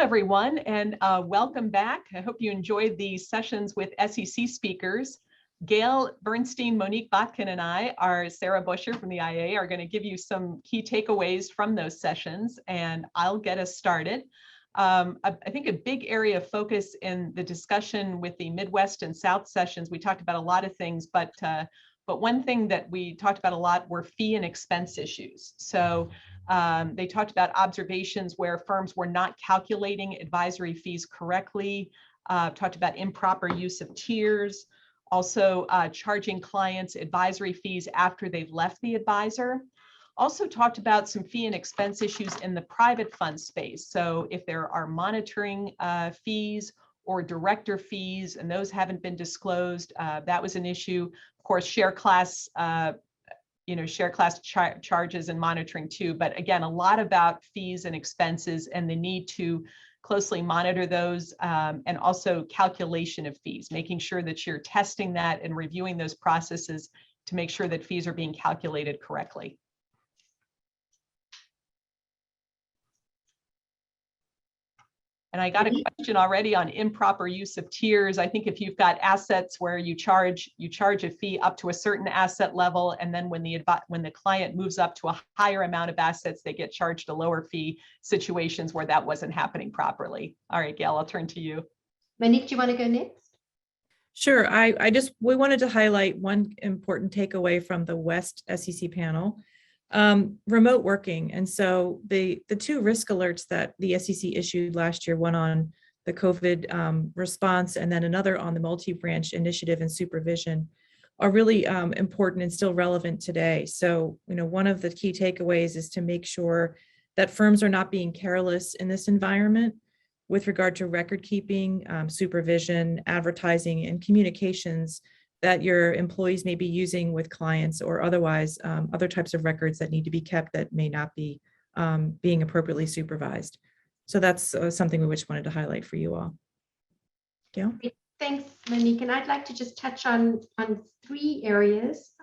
everyone, and welcome back. I hope you enjoyed the sessions with SEC speakers. Gail Bernstein, Monique Botkin, and I, Sarah Busher from the IA, are going to give you some key takeaways from those sessions, and I'll get us started. I think a big area of focus in the discussion with the Midwest and South sessions, we talked about a lot of things, but one thing that we talked about a lot were fee and expense issues. So they talked about observations where firms were not calculating advisory fees correctly, talked about improper use of tiers, also charging clients advisory fees after they've left the advisor. Also talked about some fee and expense issues in the private fund space. So if there are monitoring fees or director fees and those haven't been disclosed, that was an issue. Of course, share class charges and monitoring too, but again, a lot about fees and expenses and the need to closely monitor those, and also calculation of fees, making sure that you're testing that and reviewing those processes to make sure that fees are being calculated correctly. And I got a question already on improper use of tiers. I think if you've got assets where you charge a fee up to a certain asset level, and then when the client moves up to a higher amount of assets, they get charged a lower fee, situations where that wasn't happening properly. All right, Gail, I'll turn to you. Monique, do you want to go next? Sure. We wanted to highlight one important takeaway from the West SEC panel. Remote working. And so the two risk alerts that the SEC issued last year, one on the COVID response and then another on the multi-branch initiative and supervision, are really important and still relevant today. So, one of the key takeaways is to make sure that firms are not being careless in this environment with regard to record keeping, supervision, advertising, and communications that your employees may be using with clients or otherwise other types of records that need to be kept that may not be being appropriately supervised. So that's something we just wanted to highlight for you all. Gail? Thanks, Monique. And I'd like to just touch on three areas.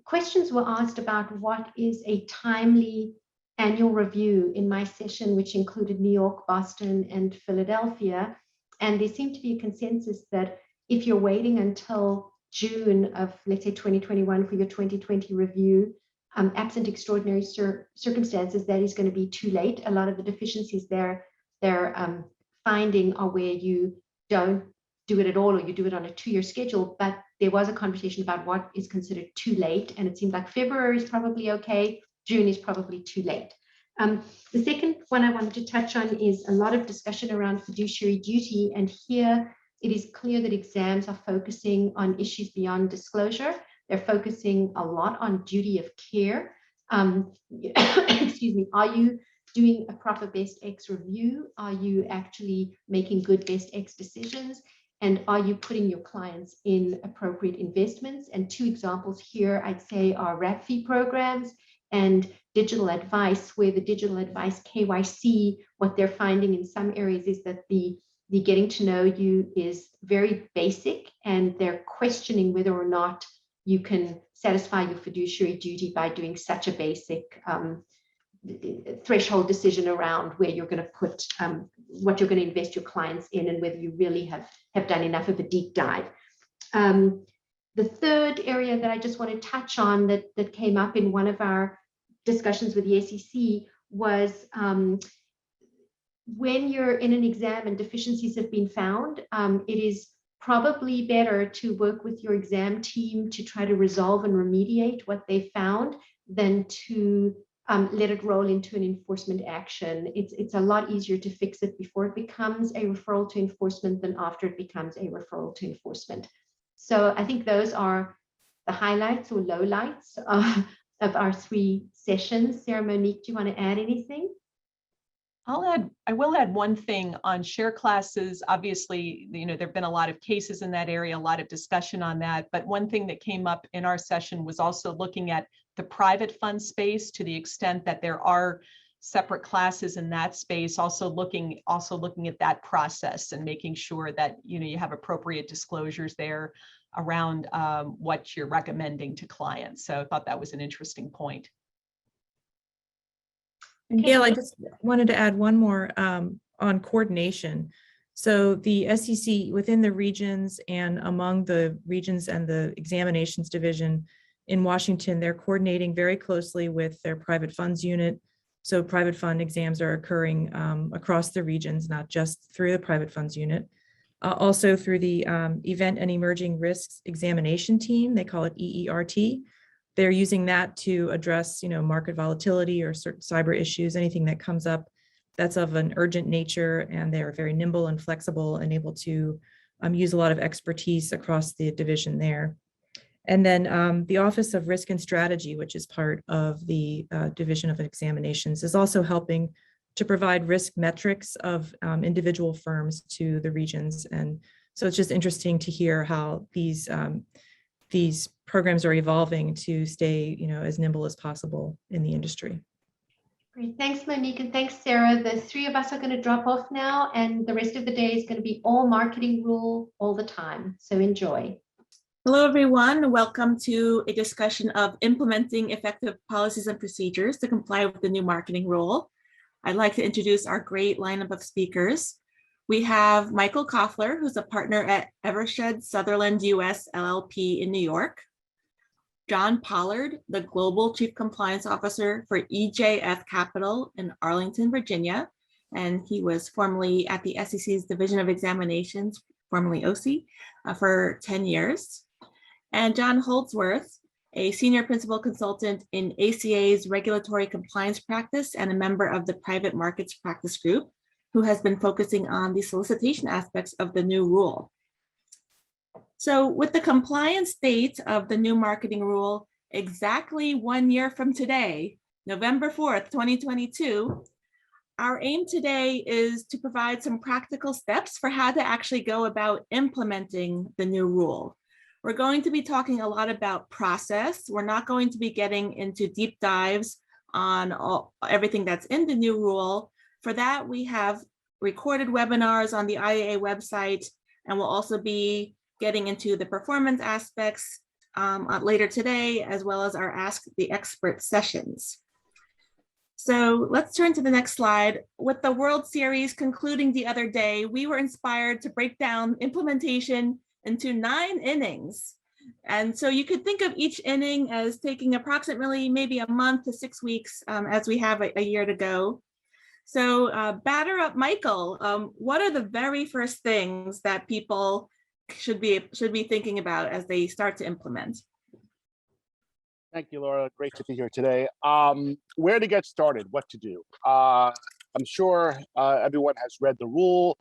Questions were asked about what is a timely annual review in my session, which included New York, Boston, and Philadelphia. And there seemed to be a consensus that if you're waiting until June of, let's say, 2021 for your 2020 review, absent extraordinary circumstances, that is going to be too late. A lot of the deficiencies they're finding are where you don't do it at all, or you do it on a 2-year schedule. But there was a conversation about what is considered too late, and it seemed like February is probably okay. June is probably too late. The second one I wanted to touch on is a lot of discussion around fiduciary duty, and here it is clear that exams are focusing on issues beyond disclosure. They're focusing a lot on duty of care. Excuse me, are you doing a proper best X review? Are you actually making good best X decisions? And are you putting your clients in appropriate investments? And two examples here I'd say are wrap fee programs and digital advice, where the digital advice KYC, what they're finding in some areas is that the getting to know you is very basic, and they're questioning whether or not you can satisfy your fiduciary duty by doing such a basic threshold decision around where you're going to put what you're going to invest your clients in, and whether you really have done enough of a deep dive. The third area that I just want to touch on that came up in one of our discussions with the SEC was when you're in an exam and deficiencies have been found, it is probably better to work with your exam team to try to resolve and remediate what they found than to let it roll into an enforcement action. It's a lot easier to fix it before it becomes a referral to enforcement than after it becomes a referral to enforcement. So I think those are the highlights or lowlights of our three sessions. Sarah, Monique, do you want to add anything? I will add one thing on share classes. Obviously, there have been a lot of cases in that area, a lot of discussion on that. But one thing that came up in our session was also looking at the private fund space, to the extent that there are separate classes in that space, also looking at that process and making sure that you have appropriate disclosures there around what you're recommending to clients. So I thought that was an interesting point. And Gail, I just wanted to add one more on coordination. So the SEC within the regions and among the regions and the examinations division in Washington, they're coordinating very closely with their private funds unit. So private fund exams are occurring across the regions, not just through the private funds unit. Also through the Event and Emerging Risks Examination Team, they call it EERT. They're using that to address, market volatility or certain cyber issues, anything that comes up that's of an urgent nature, and they're very nimble and flexible and able to use a lot of expertise across the division there. And then the Office of Risk and Strategy, which is part of the Division of Examinations, is also helping to provide risk metrics of individual firms to the regions. And so it's just interesting to hear how these programs are evolving to stay, as nimble as possible in the industry. Great. Thanks, Monique, and thanks, Sarah. The three of us are going to drop off now, and the rest of the day is going to be all marketing rule all the time. So enjoy. Hello, everyone. Welcome to a discussion of implementing effective policies and procedures to comply with the new marketing rule. I'd like to introduce our great lineup of speakers. We have Michael Koffler, who's a partner at Eversheds Sutherland US LLP in New York. John Pollard, the Global Chief Compliance Officer for EJF Capital in Arlington, Virginia. And he was formerly at the SEC's Division of Examinations, formerly OC, for 10 years. And John Holzwarth, a Senior Principal Consultant in ACA's Regulatory Compliance Practice and a member of the Private Markets Practice Group, who has been focusing on the solicitation aspects of the new rule. So with the compliance date of the new marketing rule exactly 1 year from today, November 4th, 2022, our aim today is to provide some practical steps for how to actually go about implementing the new rule. We're going to be talking a lot about process. We're not going to be getting into deep dives on everything that's in the new rule. For that, we have recorded webinars on the IAA website, and we'll also be getting into the performance aspects later today, as well as our Ask the Expert sessions. So let's turn to the next slide. With the World Series concluding the other day, we were inspired to break down implementation into 9 innings. And so you could think of each inning as taking approximately maybe a month to 6 weeks as we have a year to go. So batter up, Michael. What are the very first things that people should be thinking about as they start to implement? Thank you, Laura. Great to be here today. Where to get started, what to do. I'm sure everyone has read the rule.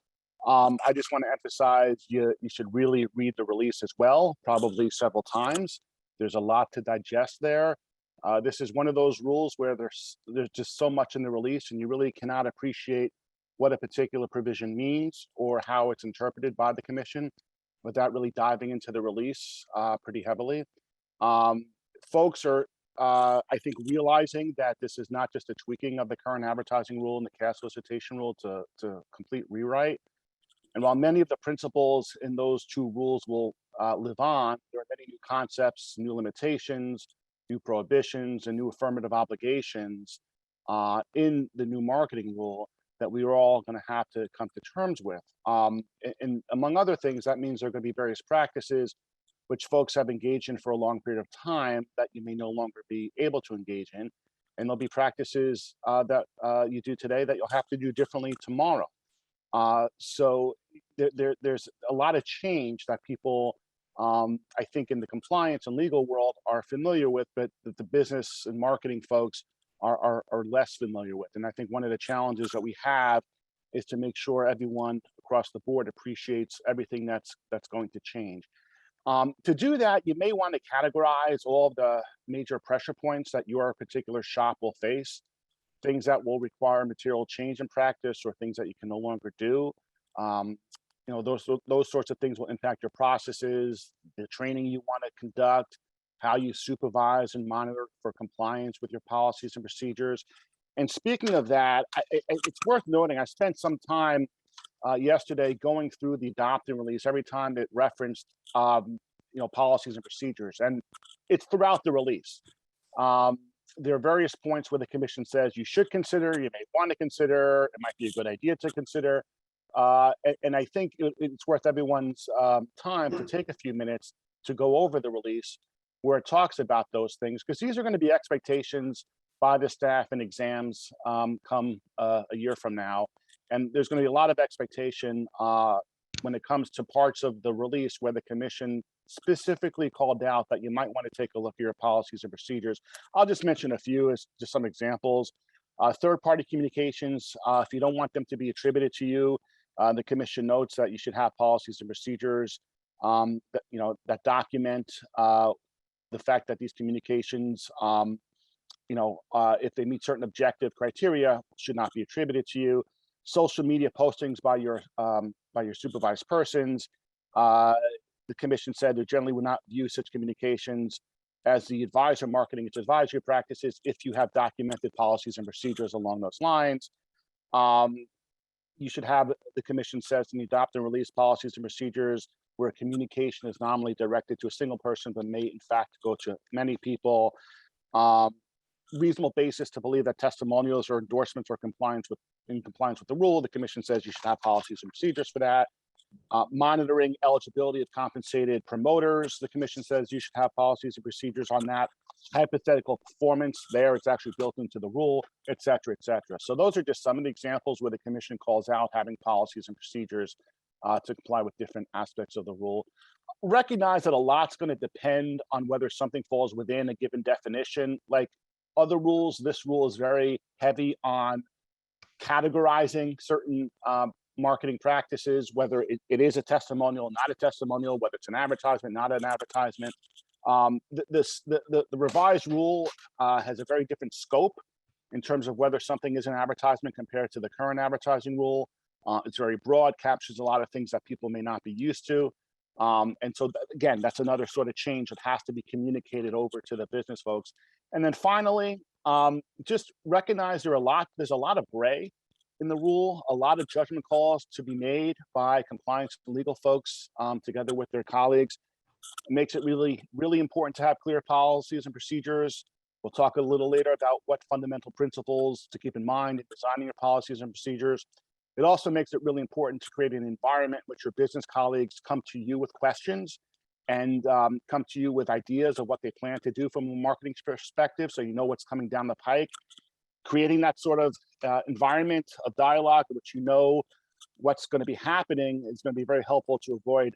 I just want to emphasize you should really read the release as well, probably several times. There's a lot to digest there. This is one of those rules where there's just so much in the release and you really cannot appreciate what a particular provision means or how it's interpreted by the commission without really diving into the release pretty heavily. Folks are, I think, realizing that this is not just a tweaking of the current advertising rule and the CAIA solicitation rule to complete rewrite. And while many of the principles in those 2 rules will live on, there are many new concepts, new limitations, new prohibitions, and new affirmative obligations in the new marketing rule that we are all going to have to come to terms with. And among other things, that means there are going to be various practices which folks have engaged in for a long period of time that you may no longer be able to engage in. And there'll be practices that you do today that you'll have to do differently tomorrow. So there's a lot of change that people, I think in the compliance and legal world are familiar with, but that the business and marketing folks are less familiar with. And I think one of the challenges that we have is to make sure everyone across the board appreciates everything that's going to change. To do that, you may want to categorize all of the major pressure points that your particular shop will face, things that will require material change in practice or things that you can no longer do. Those sorts of things will impact your processes, the training you want to conduct, how you supervise and monitor for compliance with your policies and procedures. And speaking of that, it's worth noting, I spent some time yesterday going through the adopt and release every time it referenced policies and procedures, and it's throughout the release. There are various points where the commission says you should consider, you may want to consider, it might be a good idea to consider. And I think it's worth everyone's time to take a few minutes to go over the release where it talks about those things, because these are going to be expectations by the staff in exams come a year from now. And there's going to be a lot of expectation when it comes to parts of the release where the commission specifically called out that you might want to take a look at your policies and procedures. I'll just mention a few as just some examples. Third-party communications, if you don't want them to be attributed to you, the commission notes that you should have policies and procedures that document the fact that these communications, if they meet certain objective criteria, should not be attributed to you. Social media postings by your supervised persons. The commission said they generally would not view such communications as the advisor marketing its advisory practices if you have documented policies and procedures along those lines. You should have, the commission says, to adopt and release policies and procedures where communication is nominally directed to a single person, but may in fact go to many people. Reasonable basis to believe that testimonials or endorsements are in compliance with the rule. The commission says you should have policies and procedures for that. Monitoring eligibility of compensated promoters. The commission says you should have policies and procedures on that. Hypothetical performance there, it's actually built into the rule, et cetera, et cetera. So those are just some of the examples where the commission calls out having policies and procedures to comply with different aspects of the rule. Recognize that a lot's going to depend on whether something falls within a given definition. Like other rules, this rule is very heavy on categorizing certain marketing practices, whether it is a testimonial, not a testimonial, whether it's an advertisement, not an advertisement. The revised rule has a very different scope in terms of whether something is an advertisement compared to the current advertising rule. It's very broad, captures a lot of things that people may not be used to. And so again, that's another sort of change that has to be communicated over to the business folks. And then finally, just recognize there's a lot of gray in the rule, a lot of judgment calls to be made by compliance and legal folks together with their colleagues. It makes it really, really important to have clear policies and procedures. We'll talk a little later about what fundamental principles to keep in mind in designing your policies and procedures. It also makes it really important to create an environment in which your business colleagues come to you with questions and come to you with ideas of what they plan to do from a marketing perspective, so you know what's coming down the pike. Creating that sort of environment of dialogue in which you know what's going to be happening is going to be very helpful to avoid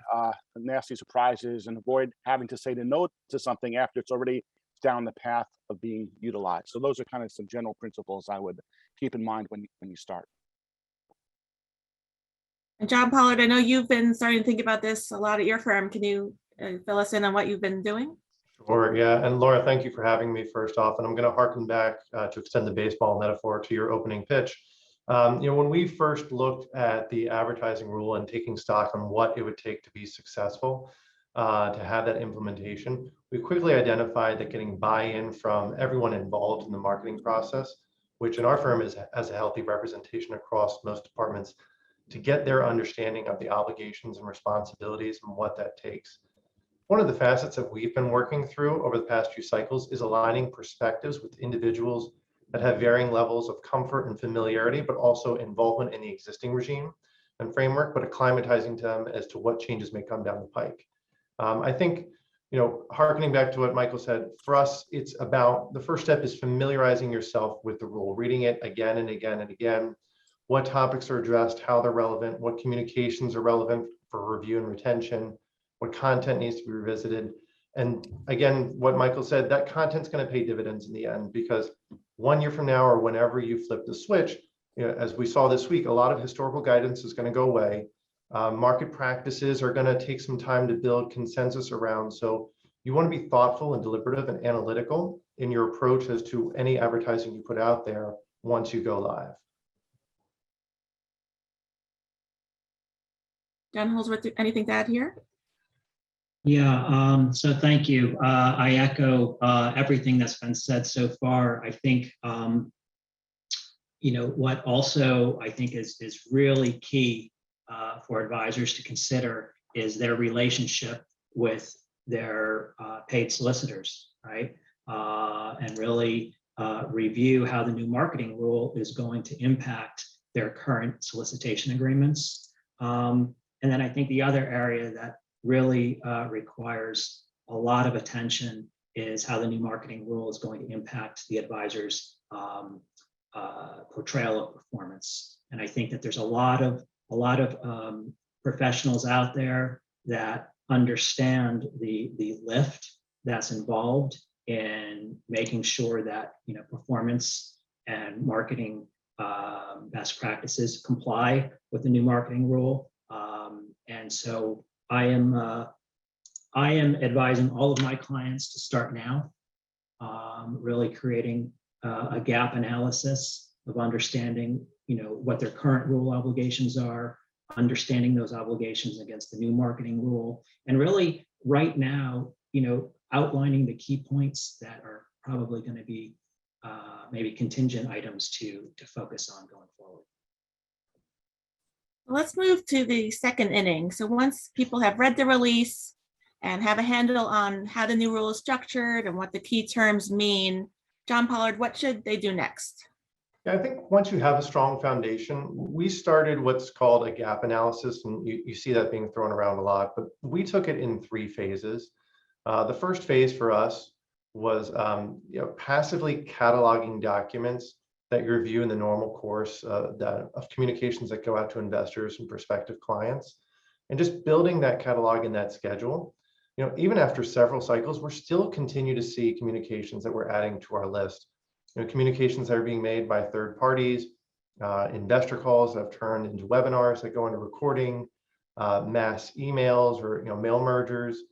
nasty surprises and avoid having to say no to something after it's already down the path of being utilized. So those are kind of some general principles I would keep in mind when you start. And John Pollard, I know you've been starting to think about this a lot at your firm. Can you fill us in on what you've been doing? Sure, yeah. And Laura, thank you for having me first off. And I'm going to harken back to extend the baseball metaphor to your opening pitch. When we first looked at the advertising rule and taking stock on what it would take to be successful, to have that implementation, we quickly identified that getting buy-in from everyone involved in the marketing process, which in our firm has a healthy representation across most departments, to get their understanding of the obligations and responsibilities and what that takes. One of the facets that we've been working through over the past few cycles is aligning perspectives with individuals that have varying levels of comfort and familiarity, but also involvement in the existing regime and framework, but acclimatizing to them as to what changes may come down the pike. I think, harkening back to what Michael said, for us, it's about the first step is familiarizing yourself with the rule, reading it again and again and again, what topics are addressed, how they're relevant, what communications are relevant for review and retention, what content needs to be revisited. And again, what Michael said, that content's going to pay dividends in the end, because 1 year from now or whenever you flip the switch, as we saw this week, a lot of historical guidance is going to go away. Market practices are going to take some time to build consensus around. So you want to be thoughtful and deliberative and analytical in your approach as to any advertising you put out there once you go live. John Holzwarth, anything to add here? Yeah, so thank you. I echo everything that's been said so far. I think, what also I think is really key for advisors to consider is their relationship with their paid solicitors, right? And really review how the new marketing rule is going to impact their current solicitation agreements. And then I think the other area that really requires a lot of attention is how the new marketing rule is going to impact the advisor's portrayal of performance. And I think that there's a lot of professionals out there that understand the lift that's involved in making sure that performance and marketing best practices comply with the new marketing rule. And so I am advising all of my clients to start now, really creating a gap analysis of understanding, what their current rule obligations are, understanding those obligations against the new marketing rule, and really right now, outlining the key points that are probably going to be maybe contingent items to focus on going forward. Let's move to the second inning. So once people have read the release and have a handle on how the new rule is structured and what the key terms mean, John Pollard, what should they do next? Yeah, I think once you have a strong foundation, we started what's called a gap analysis, and you see that being thrown around a lot, but we took it in 3 phases. The first phase for us was passively cataloging documents that you review in the normal course of communications that go out to investors and prospective clients, and just building that catalog and that schedule. Even after several cycles, we're still continue to see communications that we're adding to our list. Communications that are being made by third parties, investor calls that have turned into webinars that go into recording, mass emails or mail mergers,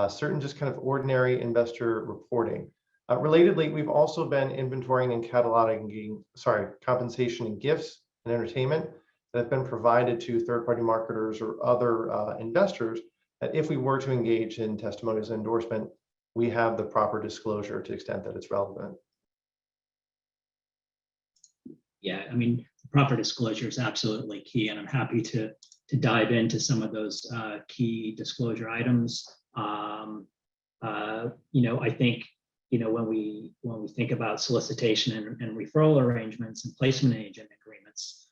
certain just kind of ordinary investor reporting. Relatedly, we've also been inventorying and cataloging, compensation and gifts and entertainment that have been provided to third-party marketers or other investors, that if we were to engage in testimonials and endorsement, we have the proper disclosure to the extent that it's relevant. Yeah, I mean, proper disclosure is absolutely key, and I'm happy to dive into some of those key disclosure items. I think when we think about solicitation and referral arrangements and placement agent agreements,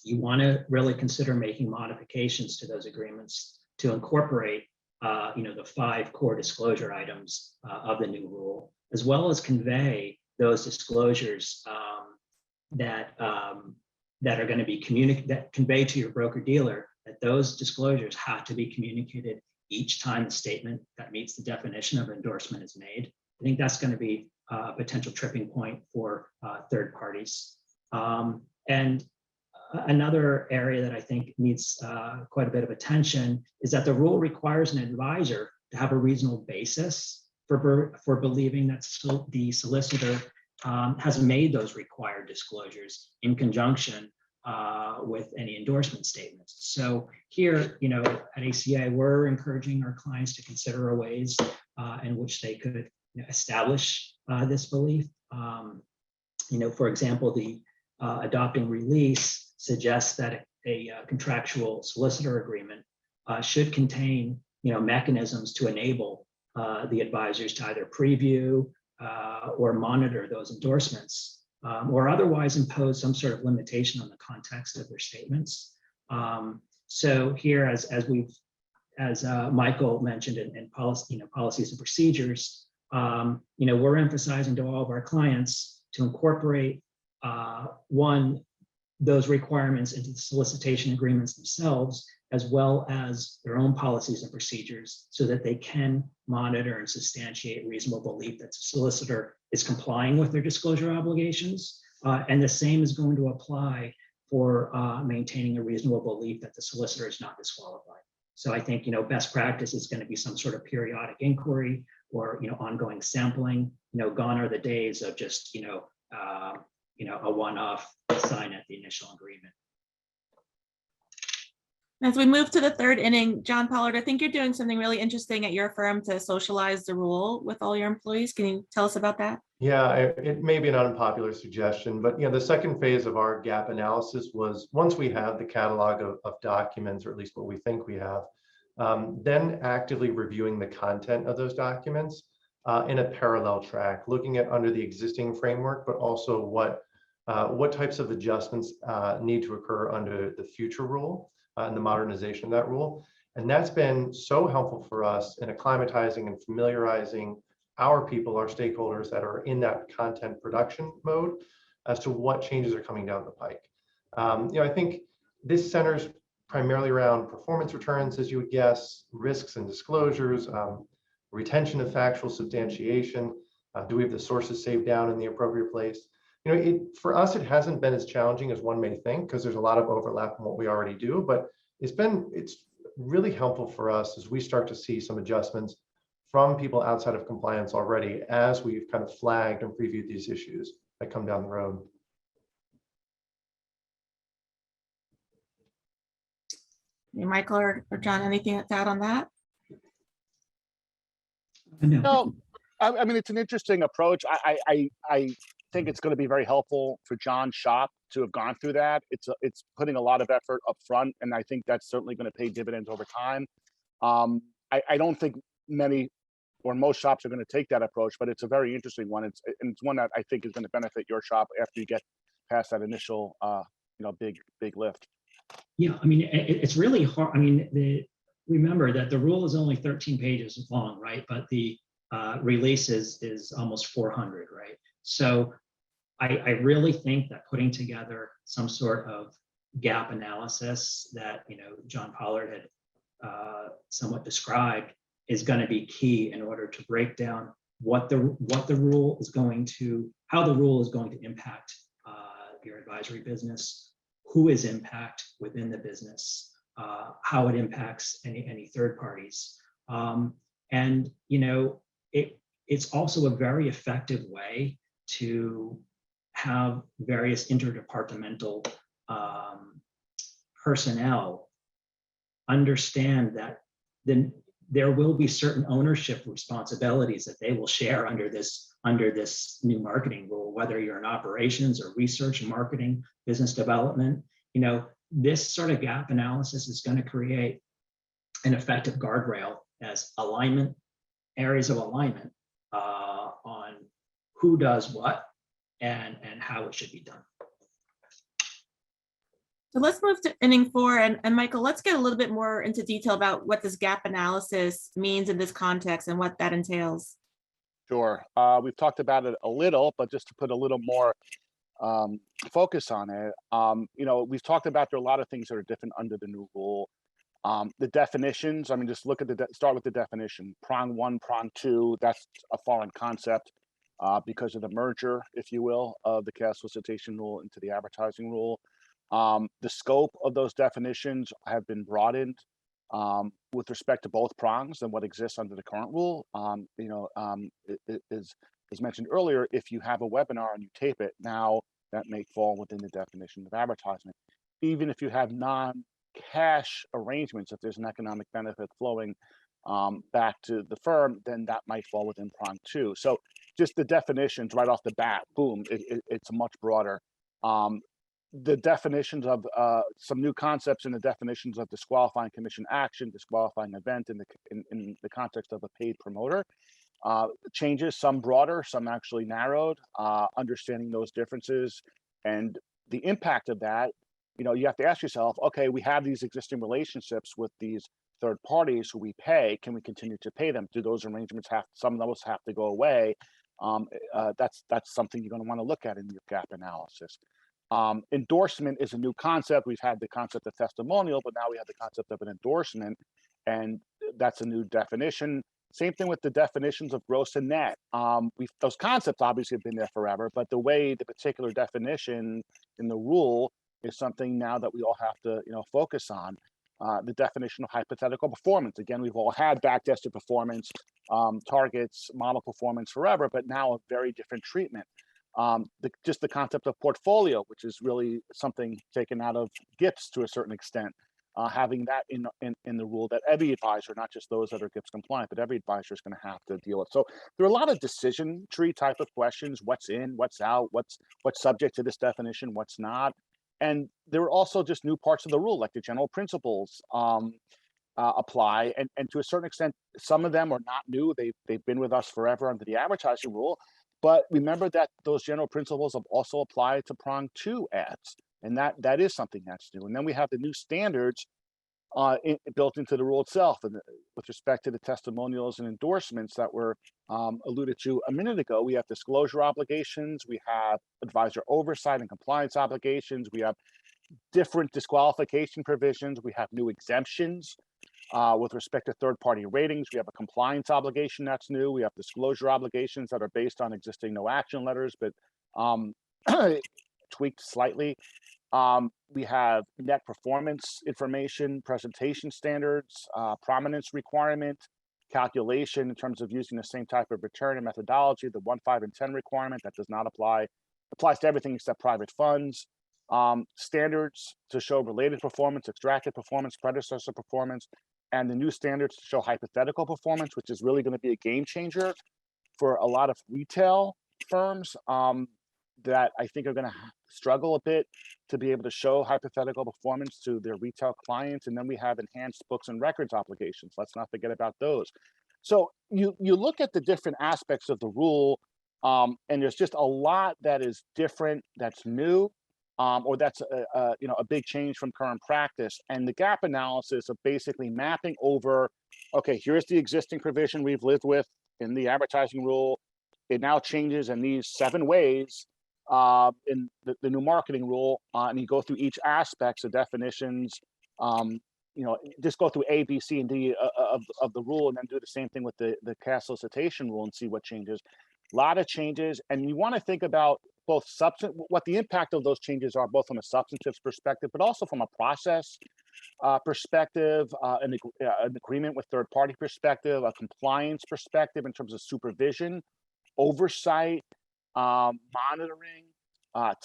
you want to really consider making modifications to those agreements to incorporate the 5 core disclosure items of the new rule, as well as convey those disclosures that are going to be conveyed to your broker dealer, that those disclosures have to be communicated each time the statement that meets the definition of endorsement is made. I think that's going to be a potential tripping point for third parties. And another area that I think needs quite a bit of attention is that the rule requires an advisor to have a reasonable basis for believing that the solicitor has made those required disclosures in conjunction with any endorsement statements. So here, at ACA, we're encouraging our clients to consider ways in which they could establish this belief. For example, the adopting release suggests that a contractual solicitor agreement should contain, mechanisms to enable the advisors to either preview or monitor those endorsements, or otherwise impose some sort of limitation on the context of their statements. So here, as Michael mentioned in policy, policies and procedures, we're emphasizing to all of our clients to incorporate those requirements into the solicitation agreements themselves, as well as their own policies and procedures, so that they can monitor and substantiate reasonable belief that the solicitor is complying with their disclosure obligations. And the same is going to apply for maintaining a reasonable belief that the solicitor is not disqualified. So I think, best practice is going to be some sort of periodic inquiry or, ongoing sampling. Gone are the days of just, a one-off sign at the initial agreement. As we move to the third inning, John Pollard, I think you're doing something really interesting at your firm to socialize the rule with all your employees. Can you tell us about that? Yeah, it may be an unpopular suggestion, but the second phase of our gap analysis was, once we have the catalog of documents, or at least what we think we have, then actively reviewing the content of those documents in a parallel track, looking at under the existing framework, but also what types of adjustments need to occur under the future rule and the modernization of that rule. And that's been so helpful for us in acclimatizing and familiarizing our people, our stakeholders that are in that content production mode as to what changes are coming down the pike. I think this centers primarily around performance returns, as you would guess, risks and disclosures, retention of factual substantiation. Do we have the sources saved down in the appropriate place? For us, it hasn't been as challenging as one may think because there's a lot of overlap in what we already do, but it's really helpful for us as we start to see some adjustments from people outside of compliance already as we've kind of flagged and previewed these issues that come down the road. Michael or John, anything to add on that? No, I mean, it's an interesting approach. I think it's going to be very helpful for John's shop to have gone through that. It's putting a lot of effort up front, and I think that's certainly going to pay dividends over time. I don't think many or most shops are going to take that approach, but it's a very interesting one. It's one that I think is going to benefit your shop after you get past that initial, big lift. Yeah, I mean, it's really hard. I mean, remember that the rule is only 13 pages long, right? But the release is almost 400, right? So I really think that putting together some sort of gap analysis that John Pollard had somewhat described is going to be key in order to break down how the rule is going to impact your advisory business, who is impact within the business, how it impacts any third parties, and it's also a very effective way to have various interdepartmental personnel understand that then there will be certain ownership responsibilities that they will share under this new marketing rule, whether you're in operations or research, marketing, business development. This sort of gap analysis is going to create an effective guardrail as areas of alignment on who does what and how it should be done. So let's move to inning 4, and Michael, let's get a little bit more into detail about what this gap analysis means in this context and what that entails. Sure. We've talked about it a little, but just to put a little more focus on it, we've talked about there are a lot of things that are different under the new rule. The definitions, I mean, just look at start with the definition. Prong 1, prong 2, that's a foreign concept because of the merger, if you will, of the CAIA solicitation rule into the advertising rule. The scope of those definitions have been broadened with respect to both prongs and what exists under the current rule. As mentioned earlier, if you have a webinar and you tape it, now that may fall within the definition of advertisement. Even if you have non-cash arrangements, if there's an economic benefit flowing back to the firm, then that might fall within prong 2. So just the definitions right off the bat, boom, it's much broader. The definitions of some new concepts in the definitions of disqualifying commission action, disqualifying event in the context of a paid promoter. Changes, some broader, some actually narrowed, understanding those differences and the impact of that. You have to ask yourself, okay, we have these existing relationships with these third parties who we pay. Can we continue to pay them? Do those arrangements some of those have to go away? That's something you're going to want to look at in your gap analysis. Endorsement is a new concept. We've had the concept of testimonial, but now we have the concept of an endorsement, and that's a new definition. Same thing with the definitions of gross and net. Those concepts obviously have been there forever, but the way the particular definition in the rule is something now that we all have to focus on. The definition of hypothetical performance. Again, we've all had backtested performance, targets, model performance forever, but now a very different treatment. Just the concept of portfolio, which is really something taken out of GIPS to a certain extent, having that in the rule that every advisor, not just those that are GIPS compliant, but every advisor is going to have to deal with. So there are a lot of decision tree type of questions: what's in, what's out, what's subject to this definition, what's not. And there are also just new parts of the rule, like the general principles. apply, and to a certain extent, some of them are not new. They've been with us forever under the advertising rule. But remember that those general principles have also applied to prong 2 ads, and that is something that's new. And then we have the new standards built into the rule itself, and with respect to the testimonials and endorsements that were alluded to a minute ago. We have disclosure obligations, we have advisor oversight and compliance obligations, we have different disqualification provisions, we have new exemptions with respect to third-party ratings. We have a compliance obligation that's new. We have disclosure obligations that are based on existing no action letters, but tweaked slightly. We have net performance information, presentation standards, prominence requirement, calculation in terms of using the same type of return and methodology, the 1, 5, and 10 requirement that does not apply, applies to everything except private funds. Standards to show related performance, extracted performance, predecessor performance, and the new standards to show hypothetical performance, which is really going to be a game changer for a lot of retail firms that I think are going to struggle a bit to be able to show hypothetical performance to their retail clients. And then we have enhanced books and records obligations. Let's not forget about those. So you look at the different aspects of the rule, and there's just a lot that is different, that's new, or that's a big change from current practice. And the gap analysis of basically mapping over, okay, here's the existing provision we've lived with in the advertising rule. It now changes in these 7 ways in the new marketing rule, and you go through each aspects of definitions, just go through A, B, C, and D of the rule, and then do the same thing with the CAIA solicitation rule and see what changes. A lot of changes, and you want to think about both what the impact of those changes are, both from a substantive perspective, but also from a process perspective, an agreement with third-party perspective, a compliance perspective in terms of supervision, oversight, monitoring,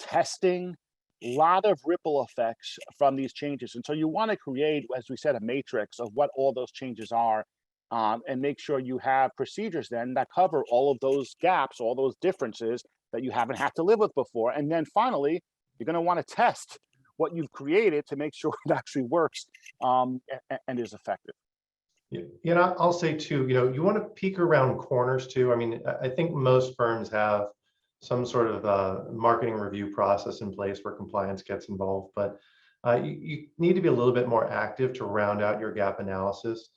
testing, a lot of ripple effects from these changes. And so you want to create, as we said, a matrix of what all those changes are, and make sure you have procedures then that cover all of those gaps, all those differences that you haven't had to live with before. And then finally, you're going to want to test what you've created to make sure it actually works and is effective. Yeah, I'll say too, you want to peek around corners too. I mean, I think most firms have some sort of marketing review process in place where compliance gets involved, but you need to be a little bit more active to round out your gap analysis.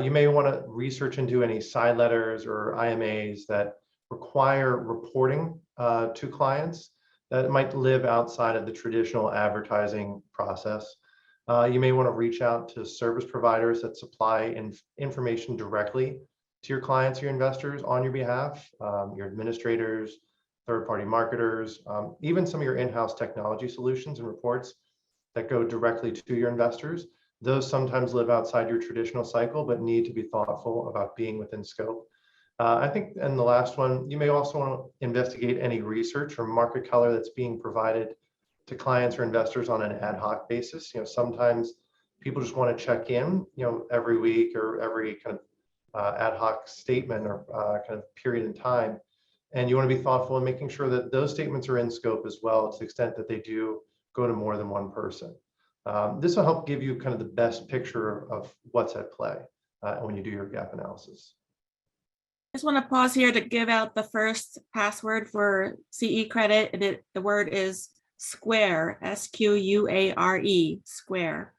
You may want to research into any side letters or IMAs that require reporting to clients that might live outside of the traditional advertising process. You may want to reach out to service providers that supply information directly to your clients, your investors on your behalf, your administrators, third-party marketers, even some of your in-house technology solutions and reports that go directly to your investors. Those sometimes live outside your traditional cycle, but need to be thoughtful about being within scope. I think, and the last one, you may also want to investigate any research or market color that's being provided to clients or investors on an ad hoc basis. Sometimes people just want to check in, every week or every kind of ad hoc statement or kind of period in time. And you want to be thoughtful in making sure that those statements are in scope as well, to the extent that they do go to more than one person. This will help give you kind of the best picture of what's at play when you do your gap analysis. I just want to pause here to give out the first password for CE credit. And the word is SQUARE, SQUARE, SQUARE.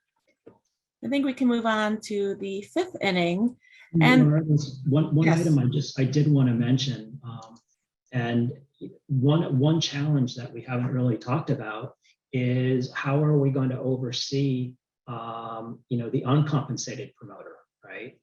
I think we can move on to the 5th inning. And one yes. item I did want to mention, and one challenge that we haven't really talked about is how are we going to oversee, the uncompensated promoter, right?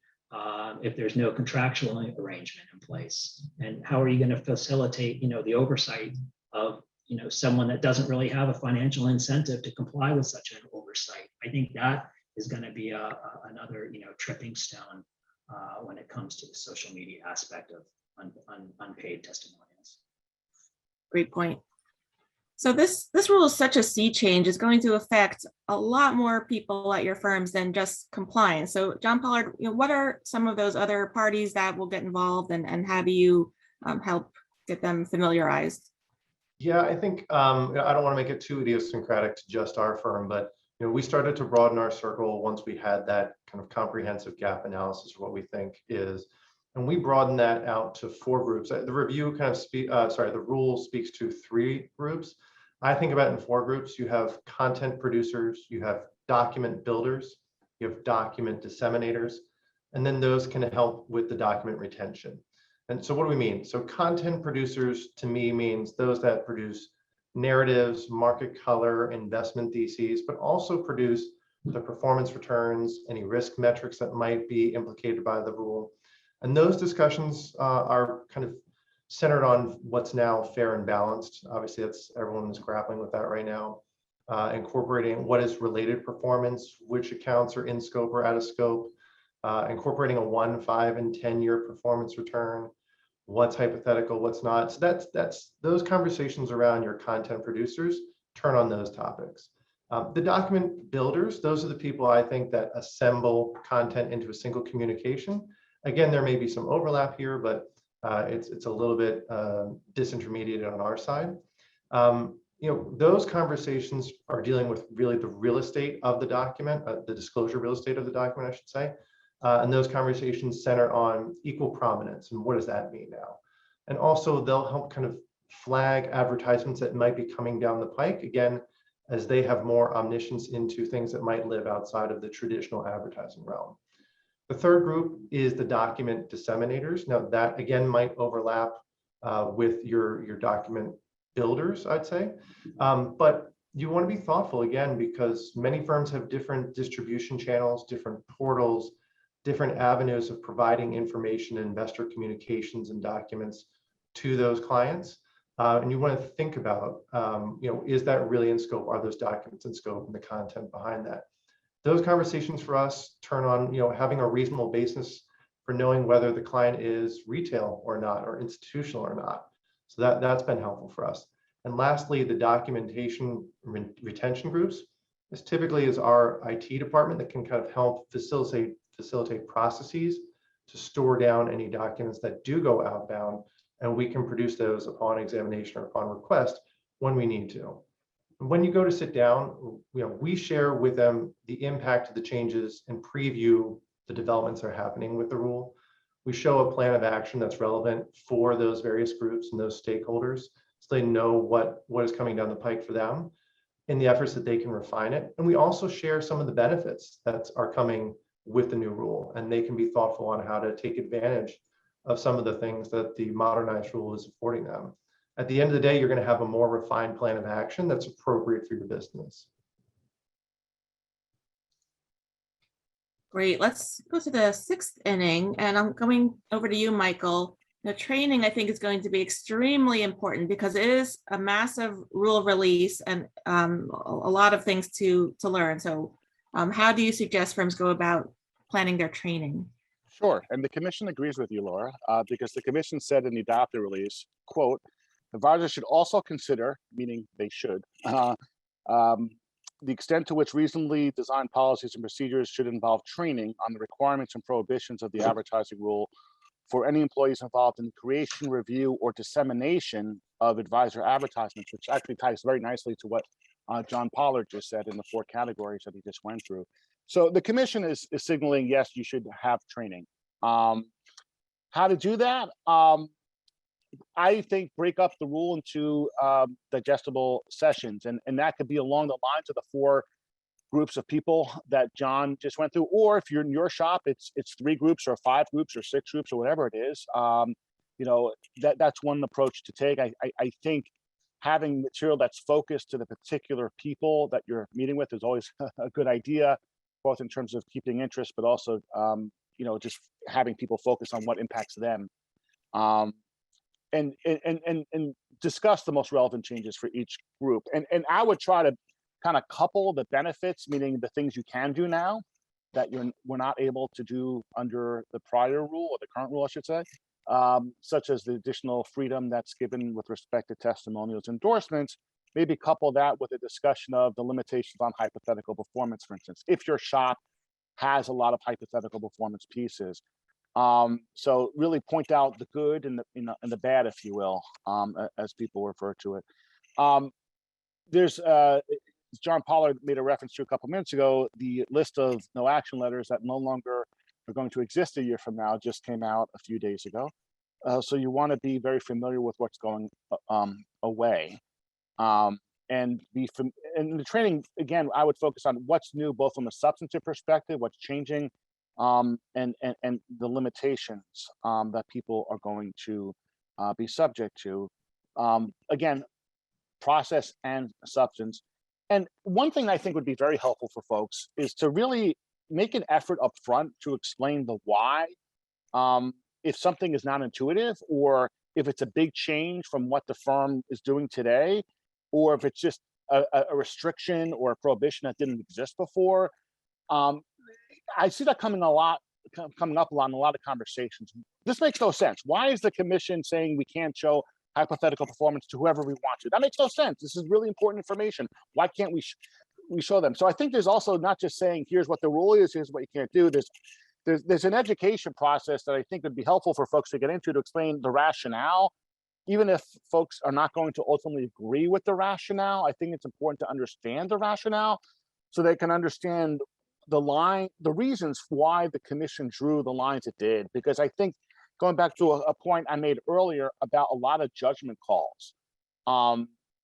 If there's no contractual arrangement in place, and how are you going to facilitate, the oversight of, someone that doesn't really have a financial incentive to comply with such an oversight? I think that is going to be another, tripping stone when it comes to the social media aspect of unpaid testimonials. Great point. So this rule is such a sea change. It's going to affect a lot more people at your firms than just compliance. So John Pollard, what are some of those other parties that will get involved, and how do you help get them familiarized? Yeah, I think I don't want to make it too idiosyncratic to just our firm, but We started to broaden our circle once we had that kind of comprehensive gap analysis of what we think is, and we broadened that out to 4 groups. The review kind of the rule speaks to 3 groups. I think about it in 4 groups. You have content producers, you have document builders, you have document disseminators, and then those can help with the document retention. And so what do we mean? So content producers to me means those that produce narratives, market color, investment theses, but also produce the performance returns, any risk metrics that might be implicated by the rule. And those discussions are kind of centered on what's now fair and balanced. Obviously, that's everyone is grappling with that right now. Incorporating what is related performance, which accounts are in scope or out of scope, incorporating a 1, 5, and 10-year performance return, what's hypothetical, what's not. So that's those conversations around your content producers turn on those topics. The document builders, those are the people I think that assemble content into a single communication. Again, there may be some overlap here, but it's a little bit disintermediated on our side. Those conversations are dealing with really the real estate of the document, the disclosure real estate of the document, I should say. And those conversations center on equal prominence and what does that mean now? And also they'll help kind of flag advertisements that might be coming down the pike, again, as they have more omniscience into things that might live outside of the traditional advertising realm. The third group is the document disseminators. Now that again might overlap with your document builders, I'd say. But you want to be thoughtful again, because many firms have different distribution channels, different portals, different avenues of providing information, investor communications and documents to those clients. And you want to think about, is that really in scope? Are those documents in scope and the content behind that? Those conversations for us turn on, having a reasonable basis for knowing whether the client is retail or not, or institutional or not. So that's been helpful for us. And lastly, the documentation retention groups. This typically is our IT department that can kind of help facilitate processes to store down any documents that do go outbound, and we can produce those upon examination or upon request when we need to. When you go to sit down, we share with them the impact of the changes and preview the developments that are happening with the rule. We show a plan of action that's relevant for those various groups and those stakeholders, so they know what is coming down the pike for them in the efforts that they can refine it. And we also share some of the benefits that are coming with the new rule, and they can be thoughtful on how to take advantage of some of the things that the modernized rule is affording them. At the end of the day, you're going to have a more refined plan of action that's appropriate for your business. Great. Let's go to the 6th inning, and I'm coming over to you, Michael. The training, I think, is going to be extremely important because it is a massive rule release and a lot of things to learn. So how do you suggest firms go about planning their training? Sure, and the commission agrees with you, Laura, because the commission said in the adopted release, quote, advisors should also consider, meaning they should, the extent to which reasonably designed policies and procedures should involve training on the requirements and prohibitions of the advertising rule for any employees involved in the creation, review, or dissemination of advisor advertisements, which actually ties very nicely to what John Pollard just said in the 4 categories that he just went through. So the commission is signaling, yes, you should have training. How to do that? I think break up the rule into digestible sessions, and that could be along the lines of the 4 groups of people that John just went through, or if you're in your shop, it's 3 groups or 5 groups or 6 groups or whatever it is. That's one approach to take. I think having material that's focused to the particular people that you're meeting with is always a good idea, both in terms of keeping interest, but also just having people focus on what impacts them. And discuss the most relevant changes for each group. And I would try to kind of couple the benefits, meaning the things you can do now that we're not able to do under the prior rule, or the current rule, I should say, such as the additional freedom that's given with respect to testimonials, endorsements. Maybe couple that with a discussion of the limitations on hypothetical performance, for instance, if your shop has a lot of hypothetical performance pieces. So really point out the good and the bad, if you will, as people refer to it. There's as John Pollard made a reference to a couple minutes ago, the list of no action letters that no longer are going to exist a year from now just came out a few days ago. So you want to be very familiar with what's going away. And in the training, again, I would focus on what's new, both from a substantive perspective, what's changing, and the limitations that people are going to be subject to. Again, process and substance. And one thing I think would be very helpful for folks is to really make an effort up front to explain the why. If something is not intuitive, or if it's a big change from what the firm is doing today, or if it's just a restriction or a prohibition that didn't exist before. I see that coming up a lot in a lot of conversations. This makes no sense. Why is the commission saying we can't show hypothetical performance to whoever we want to? That makes no sense. This is really important information. Why can't we show them? So I think there's also not just saying, here's what the rule is, here's what you can't do. There's an education process that I think would be helpful for folks to get into to explain the rationale. Even if folks are not going to ultimately agree with the rationale, I think it's important to understand the rationale so they can understand the reasons why the commission drew the lines it did. Because I think, going back to a point I made earlier about a lot of judgment calls,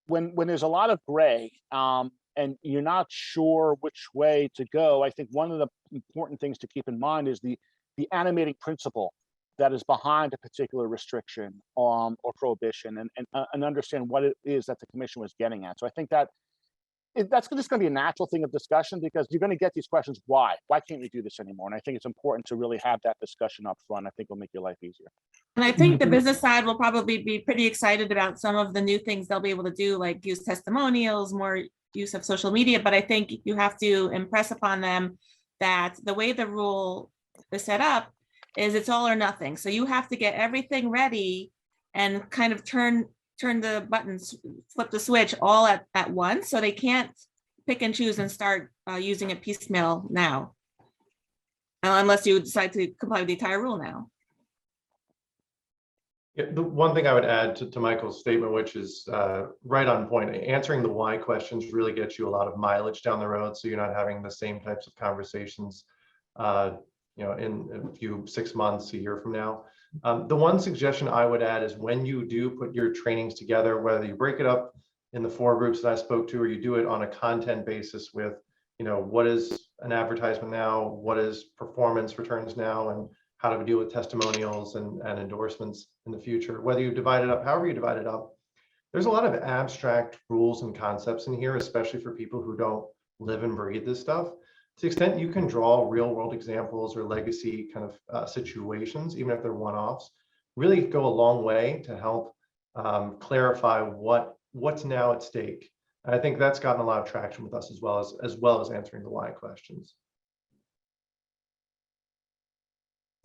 when there's a lot of gray and you're not sure which way to go, I think one of the important things to keep in mind is the animating principle that is behind a particular restriction or prohibition, and understand what it is that the commission was getting at. So I think that's just going to be a natural thing of discussion, because you're going to get these questions, why can't we do this anymore? And I think it's important to really have that discussion up front. I think it'll make your life easier. And I think the business side will probably be pretty excited about some of the new things they'll be able to do, like use testimonials, more use of social media. But I think you have to impress upon them that the way the rule is set up is it's all or nothing. So you have to get everything ready and kind of turn the buttons, flip the switch all at once. So they can't pick and choose and start using it piecemeal now, unless you decide to comply with the entire rule now. Yeah, the one thing I would add to Michael's statement, which is right on point, answering the why questions really gets you a lot of mileage down the road. So you're not having the same types of conversations in a few 6 months, a year from now. The one suggestion I would add is, when you do put your trainings together, whether you break it up in the 4 groups that I spoke to, or you do it on a content basis with, what is an advertisement now, what is performance returns now, and how do we deal with testimonials and endorsements in the future, whether you divide it up, however you divide it up, there's a lot of abstract rules and concepts in here, especially for people who don't live and breathe this stuff. To the extent you can draw real world examples or legacy kind of situations, even if they're one-offs, really go a long way to help clarify what's now at stake. And I think that's gotten a lot of traction with us, as well as answering the why questions.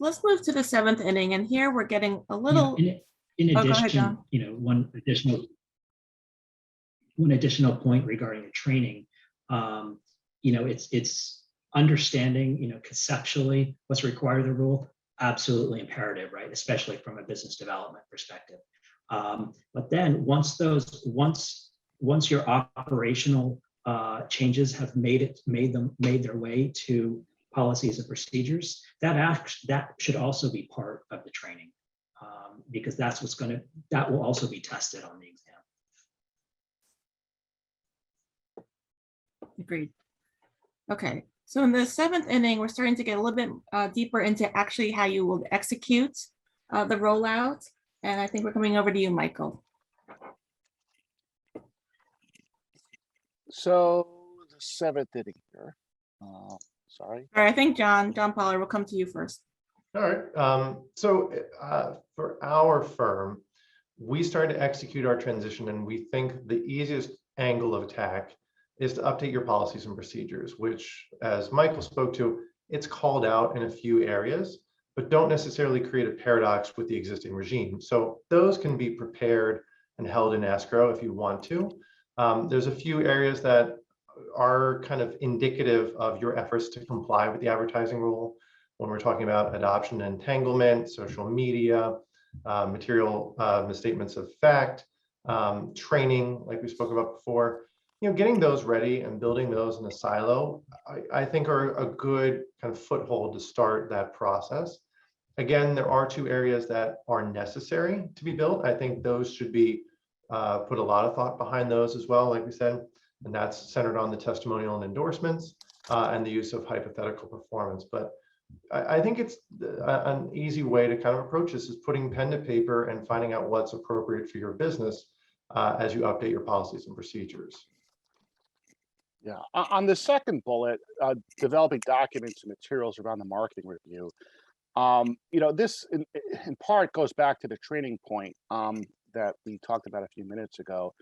Let's move to the 7th inning, and here we're getting a little. In Oh, go ahead, addition, John. one additional point regarding the training. It's understanding, conceptually what's required of the rule, absolutely imperative, right? Especially from a business development perspective. But then once your operational changes have made their way to policies and procedures, that should also be part of the training, because that will also be tested on the exam. Agreed. Okay, so in the 7th inning, we're starting to get a little bit deeper into actually how you will execute the rollout. And I think we're coming over to you, Michael. So the 7th inning here. Sorry. All right, I think John Pollard will come to you first. All right. So for our firm, we started to execute our transition, and we think the easiest angle of attack is to update your policies and procedures, which, as Michael spoke to, it's called out in a few areas, but don't necessarily create a paradox with the existing regime. So those can be prepared and held in escrow if you want to. There's a few areas that are kind of indicative of your efforts to comply with the advertising rule. When we're talking about adoption and entanglement, social media, material misstatements of fact, training, like we spoke about before. getting those ready and building those in a silo, I think are a good kind of foothold to start that process. Again, there are two areas that are necessary to be built. I think those should be put a lot of thought behind those as well, like we said, and that's centered on the testimonial and endorsements and the use of hypothetical performance. But I think it's an easy way to kind of approach this is putting pen to paper and finding out what's appropriate for your business as you update your policies and procedures. Yeah, on the second bullet, developing documents and materials around the marketing review. This in part goes back to the training point that we talked about a few minutes ago.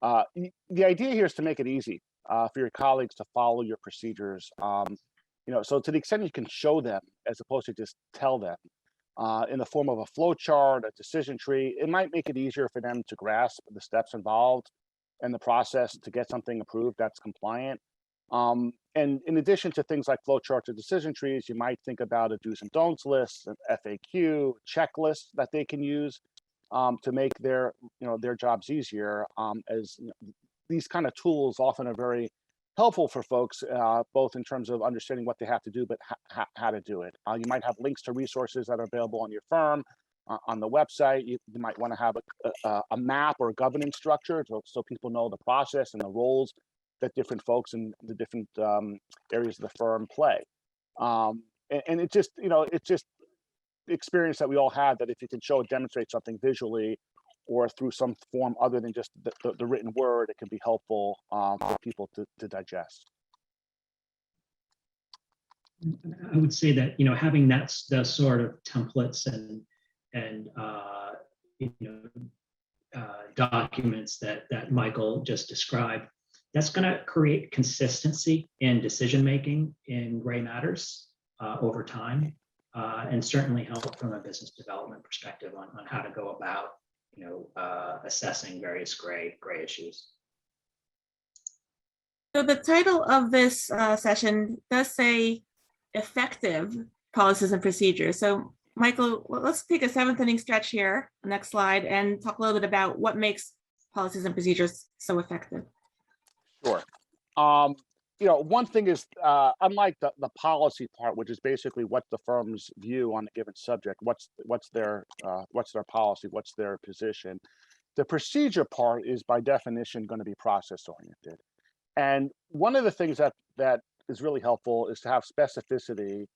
The idea here is to make it easy for your colleagues to follow your procedures. So to the extent you can show them as opposed to just tell them in the form of a flow chart, a decision tree, it might make it easier for them to grasp the steps involved and the process to get something approved that's compliant. And in addition to things like flowcharts or decision trees, you might think about a do's and don'ts list, an FAQ, checklist that they can use to make their jobs easier. These kind of tools often are very helpful for folks, both in terms of understanding what they have to do, but how to do it. You might have links to resources that are available on your firm, on the website. You might want to have a map or a governance structure so people know the process and the roles that different folks in the different areas of the firm play. And it's just the experience that we all have that if you can show and demonstrate something visually or through some form other than just the written word, it can be helpful for people to digest. I would say that, having that sort of templates and documents that Michael just described, that's going to create consistency in decision making in gray matters over time, and certainly help from a business development perspective on how to go about assessing various gray issues. So the title of this session does say effective policies and procedures. So Michael, let's take a 7th inning stretch here, next slide, and talk a little bit about what makes policies and procedures so effective. Sure. One thing is, unlike the policy part, which is basically what the firm's view on a given subject, what's their policy, what's their position. The procedure part is by definition going to be process oriented. And one of the things that is really helpful is to have specificity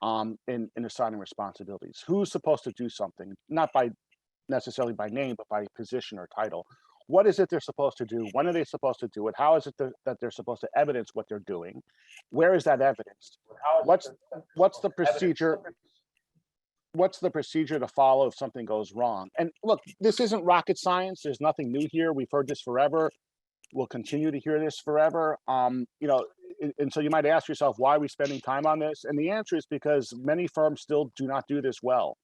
in assigning responsibilities. Who's supposed to do something, not necessarily by name, but by position or title. What is it they're supposed to do? When are they supposed to do it? How is it that they're supposed to evidence what they're doing? Where is that evidenced? What's the procedure? What's the procedure to follow if something goes wrong? And look, this isn't rocket science. There's nothing new here. We've heard this forever. We'll continue to hear this forever. And so you might ask yourself, why are we spending time on this? And the answer is because many firms still do not do this well.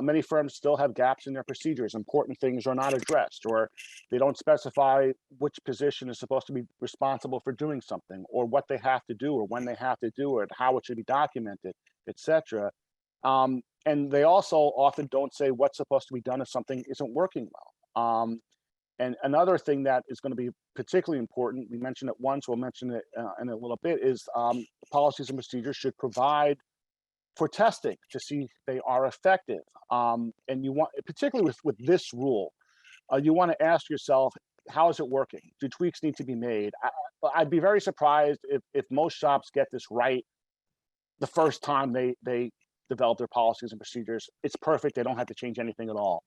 Many firms still have gaps in their procedures. Important things are not addressed, or they don't specify which position is supposed to be responsible for doing something, or what they have to do, or when they have to do it, how it should be documented, etc. And they also often don't say what's supposed to be done if something isn't working well. And another thing that is going to be particularly important, we mentioned it once, we'll mention it in a little bit, is policies and procedures should provide for testing to see if they are effective. And you want, particularly with this rule, you want to ask yourself, how is it working? Do tweaks need to be made? I'd be very surprised if most shops get this right the first time they develop their policies and procedures. It's perfect. They don't have to change anything at all.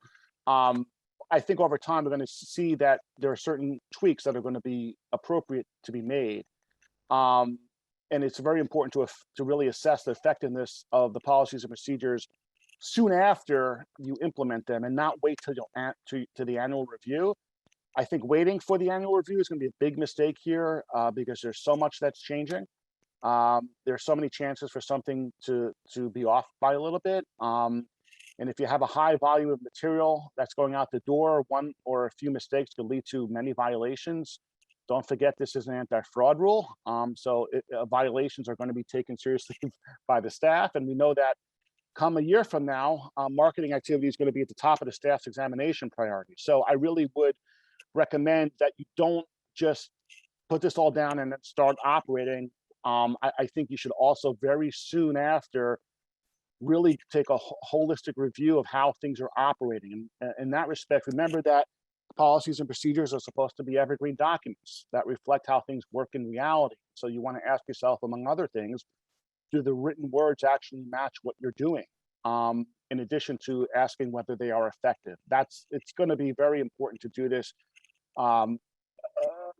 I think over time, we're going to see that there are certain tweaks that are going to be appropriate to be made. And it's very important to really assess the effectiveness of the policies and procedures soon after you implement them, and not wait till to the annual review. I think waiting for the annual review is going to be a big mistake here because there's so much that's changing. There's so many chances for something to be off by a little bit. And if you have a high volume of material that's going out the door, one or a few mistakes could lead to many violations. Don't forget, this is an anti-fraud rule. So violations are going to be taken seriously by the staff. And we know that come a year from now, marketing activity is going to be at the top of the staff's examination priority. So I really would recommend that you don't just put this all down and then start operating, I think you should also very soon after really take a holistic review of how things are operating. And in that respect, remember that policies and procedures are supposed to be evergreen documents that reflect how things work in reality. So you want to ask yourself, among other things, do the written words actually match what you're doing? In addition to asking whether they are effective. It's going to be very important to do this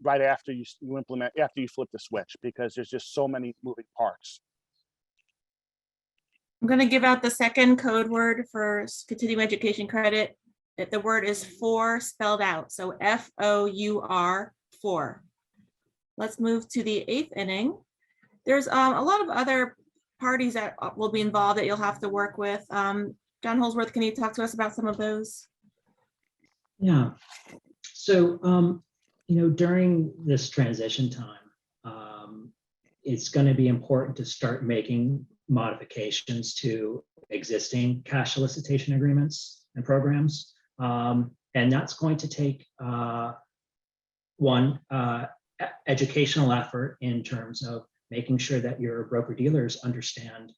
right after you implement, after you flip the switch, because there's just so many moving parts. I'm going to give out the second code word for continuing education credit. The word is for spelled out. So FOUR, for. Let's move to the 8th inning. There's a lot of other parties that will be involved that you'll have to work with. John Holzwarth, can you talk to us about some of those? Yeah. So, during this transition time, it's going to be important to start making modifications to existing cash solicitation agreements and programs. And that's going to take educational effort in terms of making sure that your broker dealers understand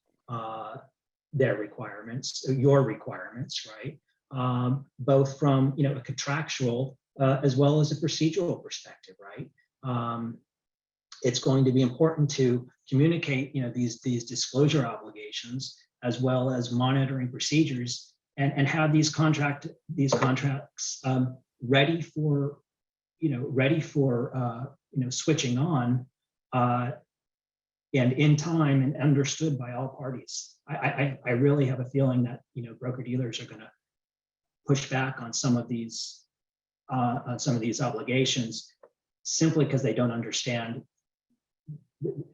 their requirements, your requirements, right? Both from a contractual as well as a procedural perspective, right? It's going to be important to communicate these disclosure obligations as well as monitoring procedures and have these contracts ready for switching on and in time and understood by all parties. I really have a feeling that broker dealers are going to push back on some of these obligations simply because they don't understand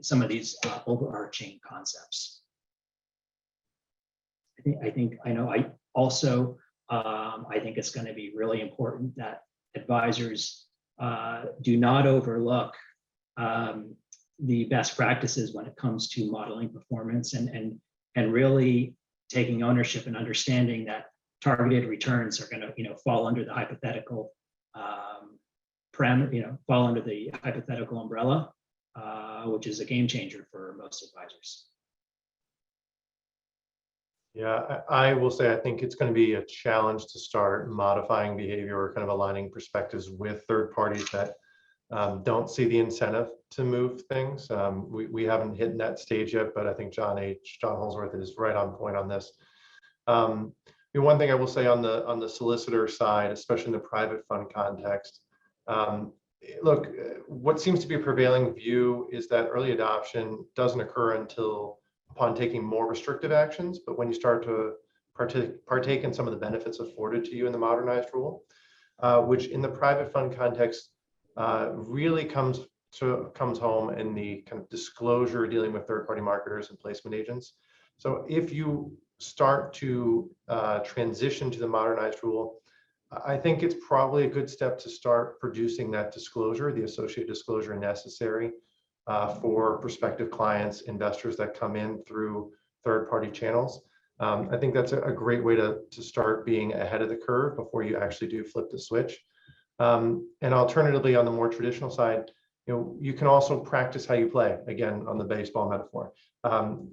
some of these overarching concepts. I think it's going to be really important that advisors do not overlook the best practices when it comes to modeling performance and really taking ownership and understanding that targeted returns are going to fall under the hypothetical fall under the hypothetical umbrella, which is a game changer for most advisors. Yeah, I will say I think it's going to be a challenge to start modifying behavior or kind of aligning perspectives with third parties that don't see the incentive to move things. We haven't hit that stage yet, but I think John Holzwarth is right on point on this. One thing I will say on the solicitor side, especially in the private fund context, look, what seems to be a prevailing view is that early adoption doesn't occur until upon taking more restrictive actions, but when you start to partake in some of the benefits afforded to you in the modernized rule, which in the private fund context really comes home in the kind of disclosure dealing with third-party marketers and placement agents. So if you start to transition to the modernized rule, I think it's probably a good step to start producing that disclosure, the associated disclosure necessary for prospective clients, investors that come in through third-party channels. I think that's a great way to start being ahead of the curve before you actually do flip the switch. And alternatively, on the more traditional side, you can also practice how you play, again, on the baseball metaphor.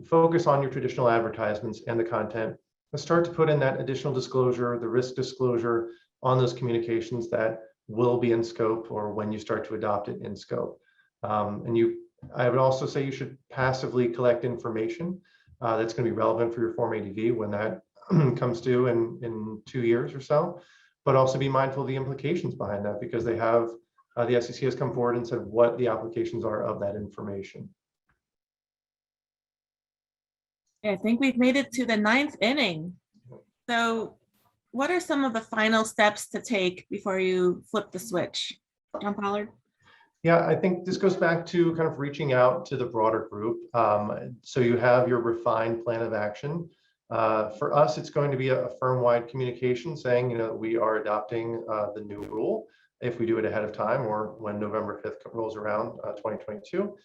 Focus on your traditional advertisements and the content, and start to put in that additional disclosure, the risk disclosure on those communications that will be in scope or when you start to adopt it in scope. I would also say you should passively collect information that's going to be relevant for your Form ADV when that comes due in 2 years or so, but also be mindful of the implications behind that, because they have, the SEC has come forward and said what the applications are of that information. I think we've made it to the 9th inning. So what are some of the final steps to take before you flip the switch? John Pollard? Yeah, I think this goes back to kind of reaching out to the broader group. So you have your refined plan of action. For us, it's going to be a firm-wide communication saying, we are adopting the new rule if we do it ahead of time or when November 5th rolls around, 2022.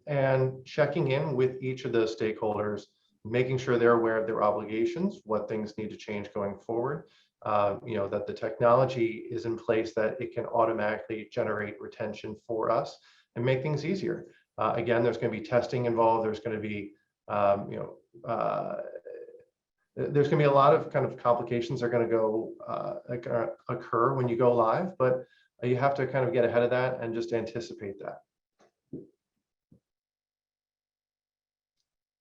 And checking in with each of the stakeholders, making sure they're aware of their obligations, what things need to change going forward, that the technology is in place that it can automatically generate retention for us and make things easier. Again, there's going to be testing involved. There's going to be, there's going to be a lot of kind of complications that are going to go occur when you go live, but you have to kind of get ahead of that and just anticipate that.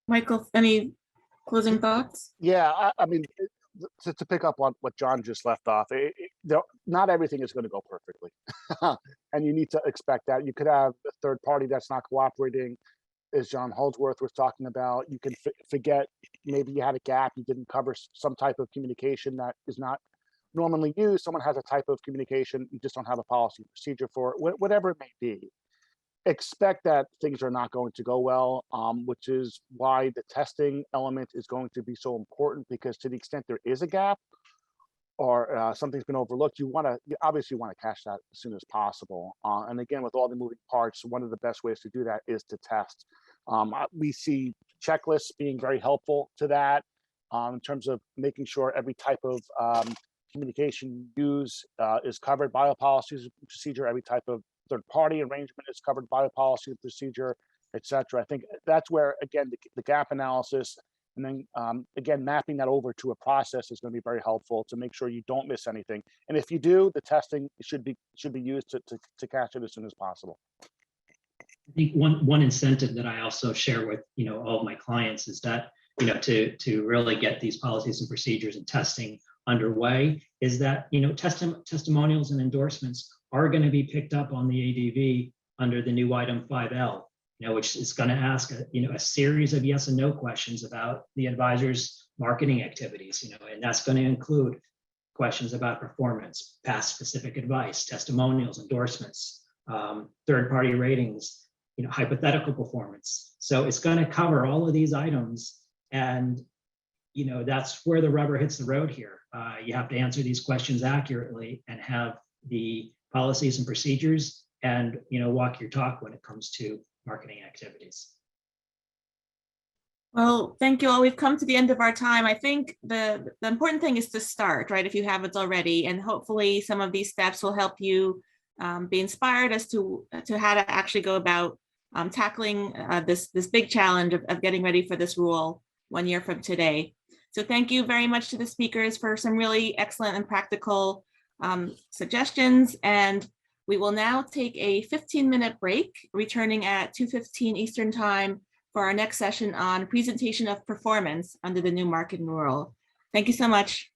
Michael, any closing thoughts? Yeah, I mean, to pick up on what John just left off, not everything is going to go perfectly. And you need to expect that. You could have a third party that's not cooperating, as John Holzwarth was talking about. You can forget, maybe you had a gap, you didn't cover some type of communication that is not normally used. Someone has a type of communication, you just don't have a policy procedure for it, whatever it may be. Expect that things are not going to go well, which is why the testing element is going to be so important, because to the extent there is a gap or something's been overlooked, you obviously want to catch that as soon as possible. And again, with all the moving parts, one of the best ways to do that is to test. We see checklists being very helpful to that in terms of making sure every type of communication use is covered by a policy procedure, every type of third-party arrangement is covered by a policy and procedure, et cetera. I think that's where, again, the gap analysis, and then again, mapping that over to a process is going to be very helpful to make sure you don't miss anything. And if you do, the testing should be used to catch it as soon as possible. I think one incentive that I also share with all of my clients is that to really get these policies and procedures and testing underway is that testimonials and endorsements are going to be picked up on the ADV under the new item 5L, which is going to ask a series of yes and no questions about the advisor's marketing activities, and that's going to include questions about performance, past specific advice, testimonials, endorsements, third-party ratings, hypothetical performance. So it's going to cover all of these items, and that's where the rubber hits the road here. You have to answer these questions accurately and have the policies and procedures and walk your talk when it comes to marketing activities. Well, thank you all. We've come to the end of our time. I think the important thing is to start, right, if you haven't already, and hopefully some of these steps will help you be inspired as to how to actually go about tackling this big challenge of getting ready for this rule 1 year from today. So thank you very much to the speakers for some really excellent and practical suggestions. And we will now take a 15-minute break, returning at 2:15 Eastern Time for our next session on presentation of performance under the new marketing rule. Thank you so much.